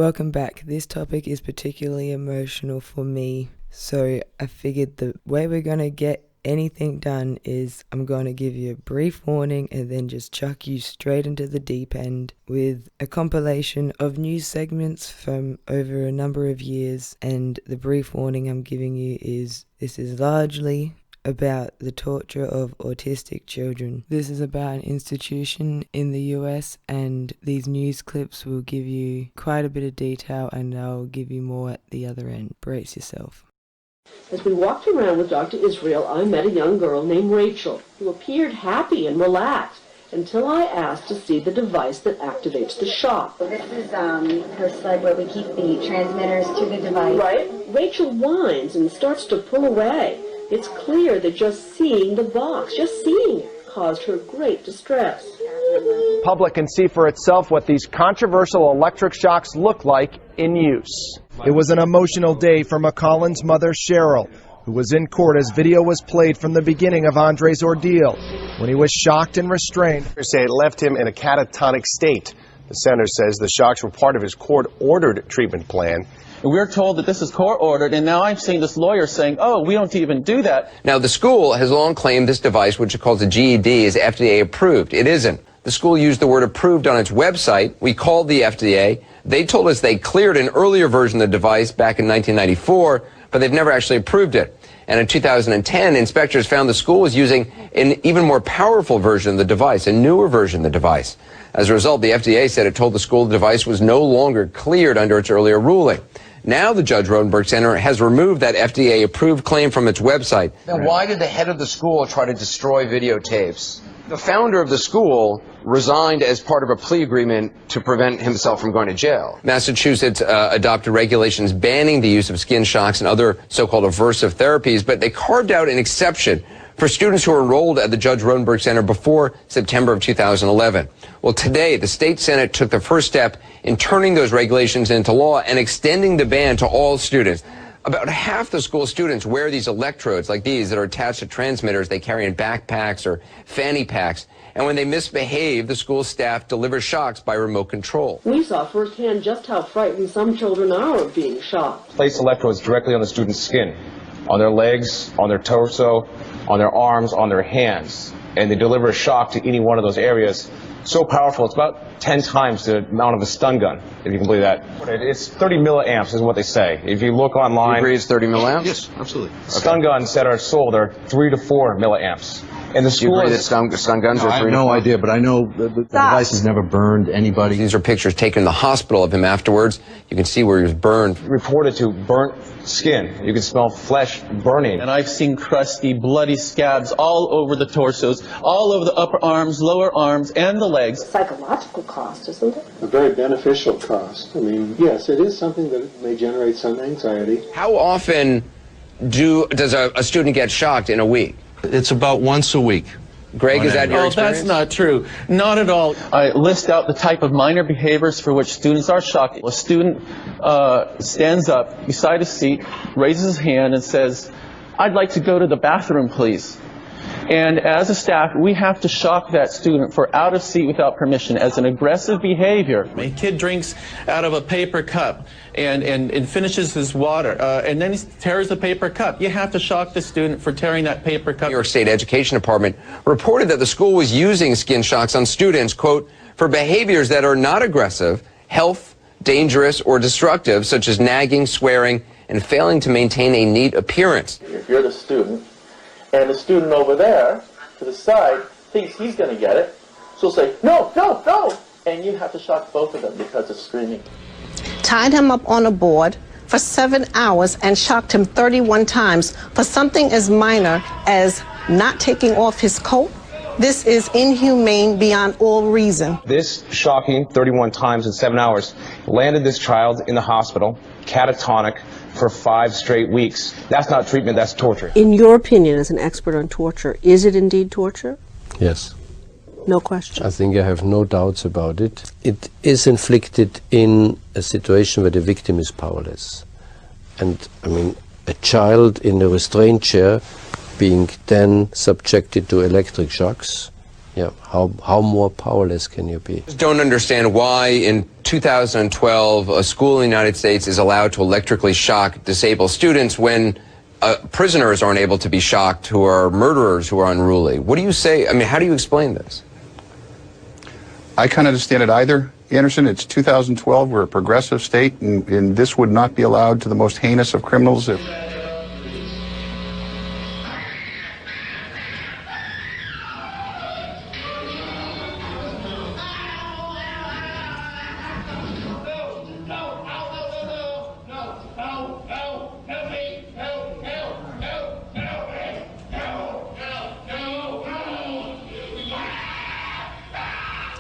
Welcome back. This topic is particularly emotional for me, so I figured the way we're going to get anything done is I'm going to give you a brief warning and then just chuck you straight into the deep end with a compilation of news segments from over a number of years. And the brief warning I'm giving you is this is largely about the torture of autistic children. This is about an institution in the US, and these news clips will give you quite a bit of detail, and I'll give you more at the other end. Brace yourself. As we walked around with Dr. Israel, I met a young girl named Rachel who appeared happy and relaxed until I asked to see the device that activates the shock. This is her sled where we keep the transmitters to the device. Right? Rachel whines and starts to pull away. It's clear that just seeing the box, just seeing it, caused her great distress. Public can see for itself what these controversial electric shocks look like in use. It was an emotional day for McCollin's mother, Cheryl, who was in court as video was played from the beginning of Andre's ordeal, when he was shocked and restrained. They say it left him in a catatonic state. The senator says the shocks were part of his court-ordered treatment plan. We're told that this is court-ordered, and now I'm seeing this lawyer saying, oh, we don't even do that. Now, the school has long claimed this device, which it calls a GED, is FDA approved. It isn't. The school used the word approved on its website. We called the FDA. They told us they cleared an earlier version of the device back in 1994, but they've never actually approved it. And in 2010, inspectors found the school was using an even more powerful version of the device, a newer version of the device. As a result, the FDA said it told the school the device was no longer cleared under its earlier ruling. Now the Judge Rodenberg Center has removed that FDA-approved claim from its website. Now, why did the head of the school try to destroy videotapes? The founder of the school resigned as part of a plea agreement to prevent himself from going to jail. Massachusetts adopted regulations banning the use of skin shocks and other so-called aversive therapies, but they carved out an exception for students who were enrolled at the Judge Rodenberg Center before September of 2011. Well, today, the state Senate took the first step in turning those regulations into law and extending the ban to all students. About half the school students wear these electrodes like these that are attached to transmitters they carry in backpacks or fanny packs. And when they misbehave, the school staff delivers shocks by remote control. We saw firsthand just how frightened some children are of being shocked. Place electrodes directly on the student's skin, on their legs, on their torso, on their arms, on their hands, and they deliver a shock to any one of those areas. So powerful, it's about 10 times the amount of a stun gun, if you can believe that. It's 30 milliamps is what they say. If you look online... You agree it's 30 milliamps? Yes, absolutely. Stun guns that are sold are 3 to 4 milliamps. And the school you agree that stun guns are 3 I have no idea, but I know the device has never burned anybody. These are pictures taken in the hospital of him afterwards. You can see where he was burned. Reported to burnt skin. You can smell flesh burning. And I've seen crusty, bloody scabs all over the torsos, all over the upper arms, lower arms, and the legs. Psychological cost, isn't it? A very beneficial cost. I mean, yes, it is something that may generate some anxiety. How often does a student get shocked in a week? It's about once a week. Greg, is that your experience? That's not true. Not at all. I list out the type of minor behaviors for which students are shocked. A student stands up beside a seat, raises his hand, and says, "I'd like to go to the bathroom, please." And as a staff, we have to shock that student for out of seat without permission as an aggressive behavior. A kid drinks out of a paper cup and finishes his water, and then he tears the paper cup. You have to shock the student for tearing that paper cup. New York State Education Department reported that the school was using skin shocks on students, quote, for behaviors that are not aggressive, health, dangerous, or destructive, such as nagging, swearing, and failing to maintain a neat appearance. If you're the student, and the student over there to the side thinks he's going to get it, so he'll say, "No, no, no!" And you have to shock both of them because of screaming. Tied him up on a board for 7 hours and shocked him 31 times for something as minor as not taking off his coat. This is inhumane beyond all reason. This shocking 31 times in 7 hours landed this child in the hospital, catatonic, for 5 straight weeks. That's not treatment, that's torture. In your opinion, as an expert on torture, is it indeed torture? Yes. No question. I think I have no doubts about it. It is inflicted in a situation where the victim is powerless. And, I mean, a child in a restraint chair being then subjected to electric shocks Yeah, how more powerless can you be? Don't understand why in 2012 a school in the United States is allowed to electrically shock disabled students when prisoners aren't able to be shocked who are murderers who are unruly. What do you say? I mean, how do you explain this? I can't understand it either, Anderson. It's 2012. We're a progressive state, and this would not be allowed to the most heinous of criminals.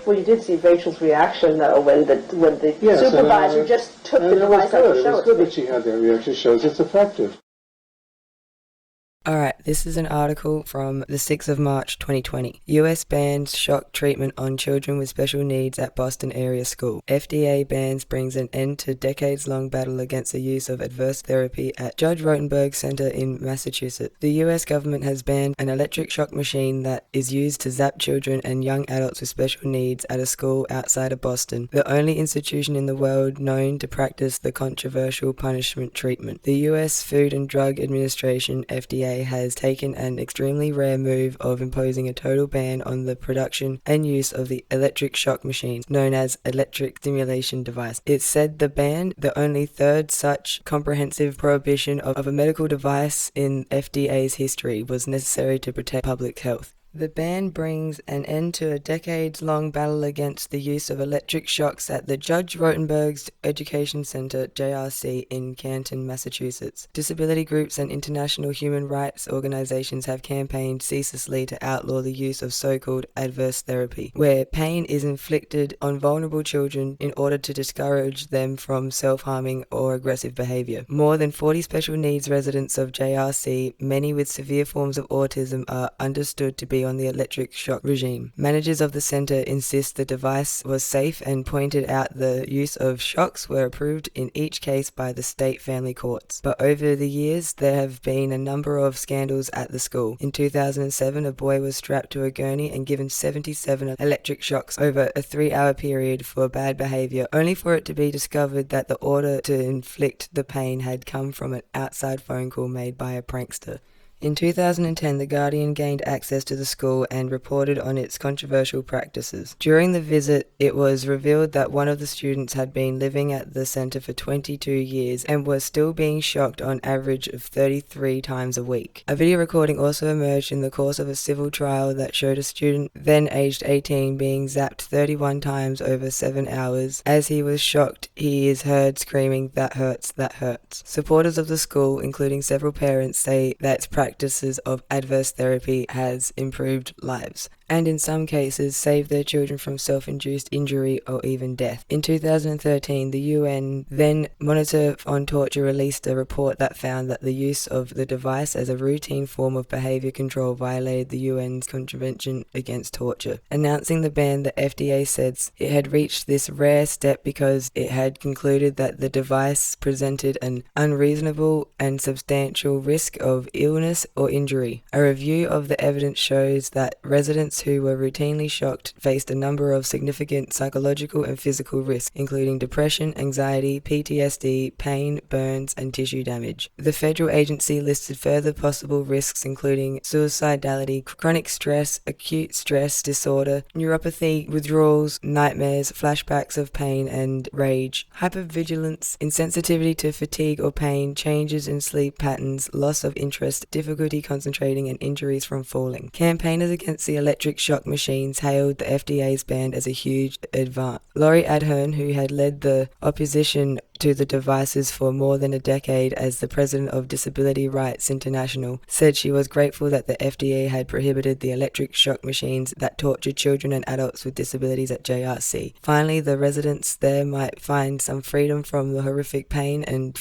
Well, you did see Rachel's reaction, though, when the Yes, supervisor just took the device out to show it was good that she had that reaction. It shows it's effective. Alright, this is an article from the 6th of March 2020. US bans shock treatment on children with special needs at Boston area school. FDA bans brings an end to decades-long battle against the use of adverse therapy at Judge Rotenberg Center in Massachusetts. The US government has banned an electric shock machine that is used to zap children and young adults with special needs at a school outside of Boston, the only institution in the world known to practice the controversial punishment treatment. The US Food and Drug Administration, FDA, has taken an extremely rare move of imposing a total ban on the production and use of the electric shock machines, known as electric stimulation device. It said the ban, the only third such comprehensive prohibition of a medical device in FDA's history, was necessary to protect public health. The ban brings an end to a decades-long battle against the use of electric shocks at the Judge Rotenberg's Education Center, JRC, in Canton, Massachusetts. Disability groups and international human rights organizations have campaigned ceaselessly to outlaw the use of so-called adverse therapy, where pain is inflicted on vulnerable children in order to discourage them from self-harming or aggressive behavior. More than 40 special needs residents of JRC, many with severe forms of autism, are understood to be on the electric shock regime. Managers of the center insist the device was safe and pointed out the use of shocks were approved in each case by the state family courts. But over the years, there have been a number of scandals at the school. In 2007, a boy was strapped to a gurney and given 77 electric shocks over a 3-hour period for bad behavior, only for it to be discovered that the order to inflict the pain had come from an outside phone call made by a prankster. In 2010, The Guardian gained access to the school and reported on its controversial practices. During the visit, it was revealed that one of the students had been living at the center for 22 years and was still being shocked on average of 33 times a week. A video recording also emerged in the course of a civil trial that showed a student, then aged 18, being zapped 31 times over 7 hours. As he was shocked, he is heard screaming, "That hurts, that hurts." Supporters of the school, including several parents, say that its practices of adverse therapy has improved lives, and in some cases saved their children from self-induced injury or even death. In 2013, the UN, then Monitor on Torture, released a report that found that the use of the device as a routine form of behavior control violated the UN's Convention Against Torture. Announcing the ban, the FDA said it had reached this rare step because it had concluded that the device presented an unreasonable and substantial risk of illness or injury. A review of the evidence shows that residents who were routinely shocked faced a number of significant psychological and physical risks, including depression, anxiety, PTSD, pain, burns, and tissue damage. The federal agency listed further possible risks, including suicidality, chronic stress, acute stress disorder, neuropathy, withdrawals, nightmares, flashbacks of pain and rage, hypervigilance, insensitivity to fatigue or pain, changes in sleep patterns, loss of interest, difficulty concentrating, and injuries from falling. Campaigners against the electric shock machines hailed the FDA's ban as a huge advance. Laurie Adhern, who had led the opposition to the devices for more than a decade as the president of Disability Rights International, said she was grateful that the FDA had prohibited the electric shock machines that tortured children and adults with disabilities at JRC. Finally, the residents there might find some freedom from the horrific pain and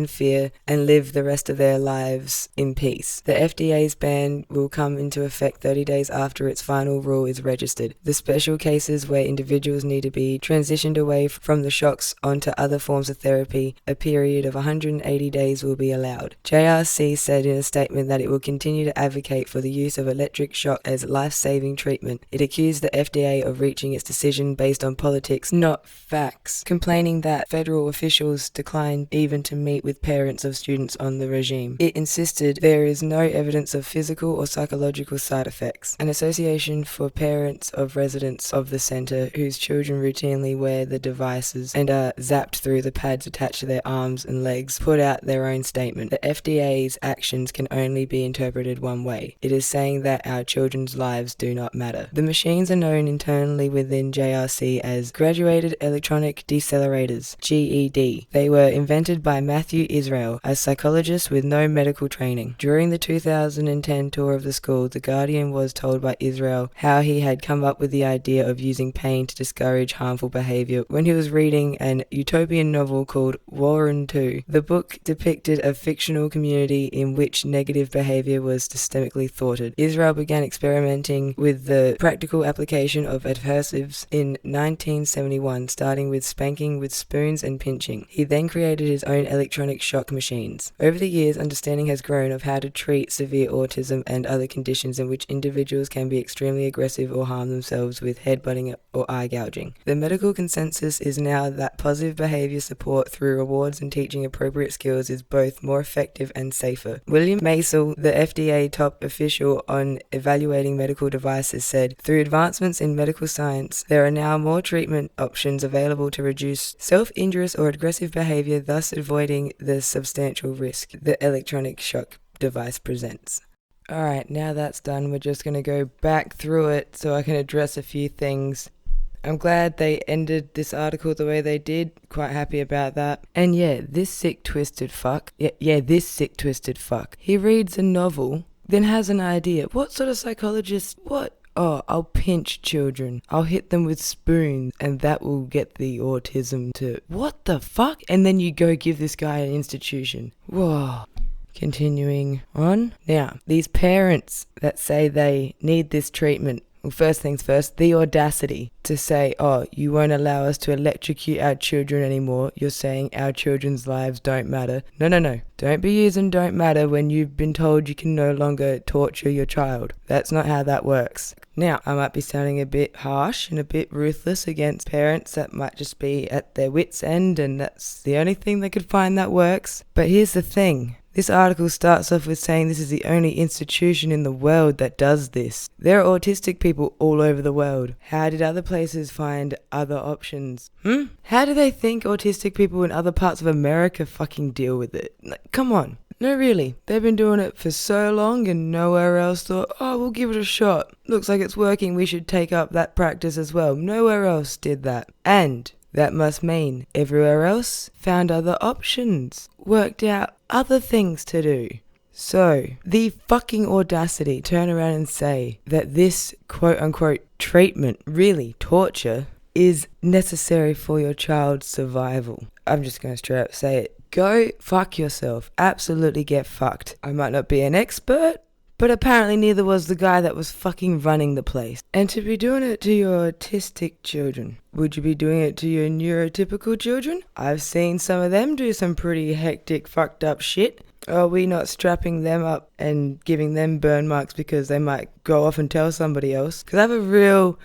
fear and live the rest of their lives in peace. The FDA's ban will come into effect 30 days after its final rule is registered. The special cases where individuals need to be transitioned away from the shocks onto other forms of therapy, a period of 180 days will be allowed. JRC said in a statement that it will continue to advocate for the use of electric shock as life-saving treatment. It accused the FDA of reaching its decision based on politics, not facts, complaining that federal officials declined even to meet with parents of students on the regime. It insisted there is no evidence of physical or psychological side effects. An association for parents of residents of the center whose children routinely wear the devices and are zapped through the pads attached to their arms and legs put out their own statement. The FDA's actions can only be interpreted one way. It is saying that our children's lives do not matter. The machines are known internally within JRC as Graduated Electronic Decelerators, GED. They were invented by Matthew Israel, a psychologist with no medical training. During the 2010 tour of the school, The Guardian was told by Israel how he had come up with the idea of using pain to discourage harmful behavior when he was reading an utopian novel called Warren 2. The book depicted a fictional community in which negative behavior was systemically thwarted. Israel began experimenting with the practical application of adhesives in 1971, starting with spanking with spoons and pinching. He then created his own electronic shock machines. Over the years, understanding has grown of how to treat severe autism and other conditions in which individuals can be extremely aggressive or harm themselves with headbutting or eye gouging. The medical consensus is now that positive behavior support through rewards and teaching appropriate skills is both more effective and safer. William Maisel, the FDA top official on evaluating medical devices, said, "Through advancements in medical science, there are now more treatment options available to reduce self-injurious or aggressive behavior, thus avoiding the substantial risk the electronic shock device presents." Alright, now that's done, we're just going to go back through it so I can address a few things. I'm glad they ended this article the way they did, quite happy about that. And yeah, this sick twisted fuck, this sick twisted fuck, he reads a novel, then has an idea. What sort of psychologist, what? Oh, I'll pinch children. I'll hit them with spoons and that will get the autism to... What the fuck? And then you go give this guy an institution. Whoa. Continuing on. Now, these parents that say they need this treatment, well, first things first, the audacity to say, oh, you won't allow us to electrocute our children anymore. You're saying our children's lives don't matter. No. Don't be using don't matter when you've been told you can no longer torture your child. That's not how that works. Now, I might be sounding a bit harsh and a bit ruthless against parents that might just be at their wits' end and that's the only thing they could find that works. But here's the thing. This article starts off with saying this is the only institution in the world that does this. There are autistic people all over the world. How did other places find other options? How do they think autistic people in other parts of America fucking deal with it? Like, come on. No, really. They've been doing it for so long and nowhere else thought, oh, we'll give it a shot. Looks like it's working, we should take up that practice as well. Nowhere else did that. And that must mean everywhere else found other options, worked out other things to do. So, the fucking audacity turn around and say that this quote-unquote treatment, really torture, is necessary for your child's survival. I'm just going to straight up say it. Go fuck yourself. Absolutely get fucked. I might not be an expert, but apparently neither was the guy that was fucking running the place. And to be doing it to your autistic children, would you be doing it to your neurotypical children? I've seen some of them do some pretty hectic, fucked up shit. Are we not strapping them up and giving them burn marks because they might go off and tell somebody else? Because I have a real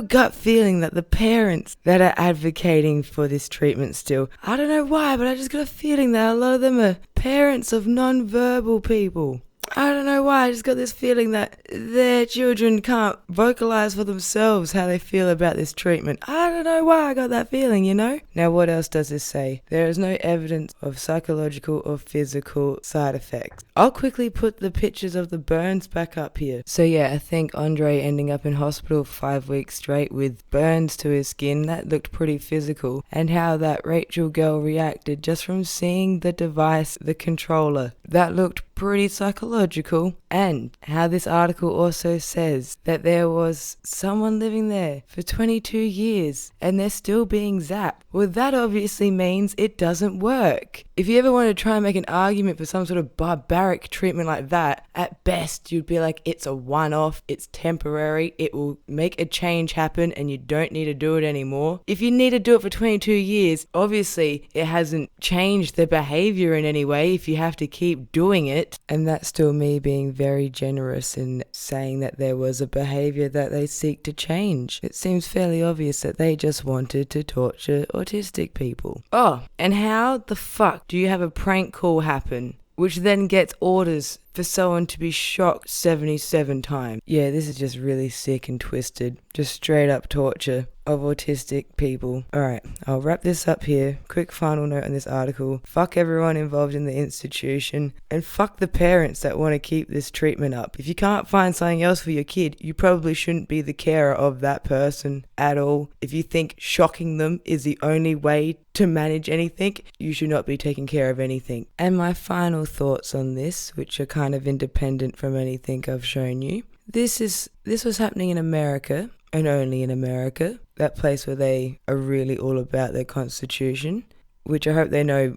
gut feeling that the parents that are advocating for this treatment still, I don't know why, but I just got a feeling that a lot of them are parents of non-verbal people. I don't know why, I just got this feeling that their children can't vocalize for themselves how they feel about this treatment. I don't know why I got that feeling, you know? Now what else does this say? There is no evidence of psychological or physical side effects. I'll quickly put the pictures of the burns back up here. So yeah, I think Andre ending up in hospital 5 weeks straight with burns to his skin, that looked pretty physical. And how that Rachel girl reacted just from seeing the device, the controller, that looked pretty psychological. And how this article also says that there was someone living there for 22 years and they're still being zapped. Well, that obviously means it doesn't work. If you ever want to try and make an argument for some sort of barbaric treatment like that, at best you'd be like, it's a one-off, it's temporary, it will make a change happen and you don't need to do it anymore. If you need to do it for 22 years, obviously it hasn't changed the behavior in any way if you have to keep doing it. And that's still me being very generous in saying that there was a behavior that they seek to change. It seems fairly obvious that they just wanted to torture autistic people. Oh, and how the fuck do you have a prank call happen, which then gets orders for someone to be shocked 77 times? Yeah, this is just really sick and twisted. Just straight up torture of autistic people. Alright, I'll wrap this up here. Quick final note on this article. Fuck everyone involved in the institution, and fuck the parents that want to keep this treatment up. If you can't find something else for your kid, you probably shouldn't be the carer of that person at all. If you think shocking them is the only way to manage anything, you should not be taking care of anything. And my final thoughts on this, which are kind of independent from anything I've shown you. This was happening in America, and only in America, that place where they are really all about their constitution, which I hope they know,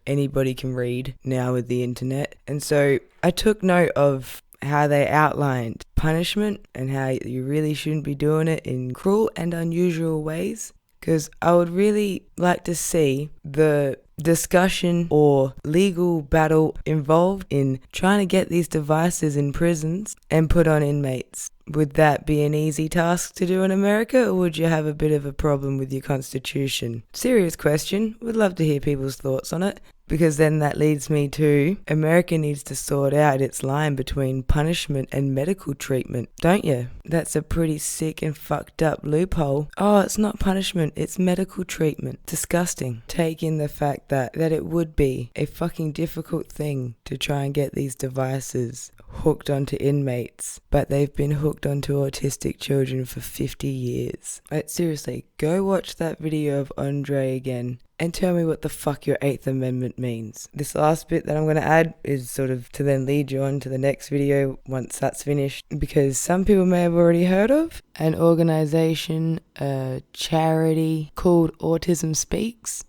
anybody can read now with the internet. And so I took note of how they outlined punishment and how you really shouldn't be doing it in cruel and unusual ways, because I would really like to see the discussion or legal battle involved in trying to get these devices in prisons and put on inmates. Would that be an easy task to do in America, or would you have a bit of a problem with your constitution? Serious question. Would love to hear people's thoughts on it, because then that leads me to America needs to sort out its line between punishment and medical treatment, don't you? That's a pretty sick and fucked up loophole. Oh, it's not punishment, it's medical treatment. Disgusting. Take in the fact that it would be a fucking difficult thing to try and get these devices hooked onto inmates, but they've been hooked onto autistic children for 50 years. Like, seriously, go watch that video of Andre again and tell me what the fuck your 8th Amendment means. This last bit that I'm going to add is sort of to then lead you on to the next video once that's finished, because some people may have already heard of an organization, a charity called Autism Speaks.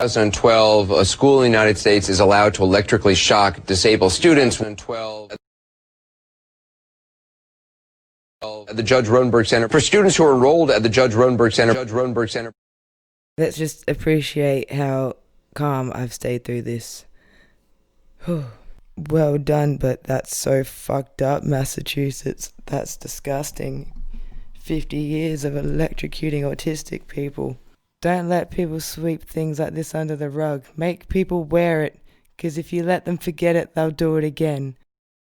2012, a school in the United States is allowed to electrically shock disabled students. At the Judge Rodenberg Center. For students who are enrolled at the Judge Rodenberg Center. Let's just appreciate how calm I've stayed through this. Well done, but that's so fucked up, Massachusetts. That's disgusting. 50 years of electrocuting autistic people. Don't let people sweep things like this under the rug. Make people wear it, because if you let them forget it, they'll do it again.